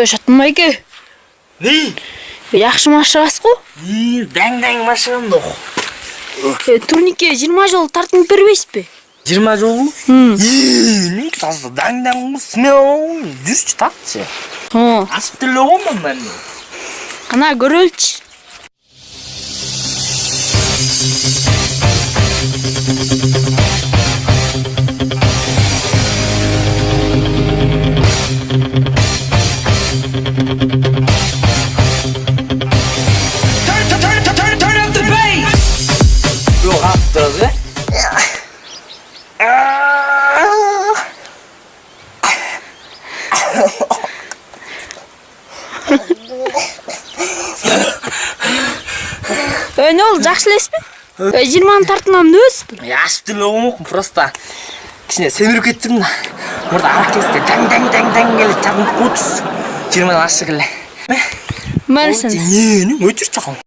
Шатмайке. Не? Яхшы машығас қо? Даң машығам доқ. Турникке 20 жол тартынып бербейсіз бе? 20 жол? Не тазы даң смел. Жүрші тартшы. Асып тілі оғымын мен. Қана көрөлчі. Тұрыз бе? Не ол, жақсы лес бе? 20-ны тартынам өз бе? Асып тілі оғымын, просто кішіне семіріп кеттім да. Орда арақ кесте даң келі тартынып қотыз. 20-ны ашы келі. Мәлісін? Не, өтір чақым.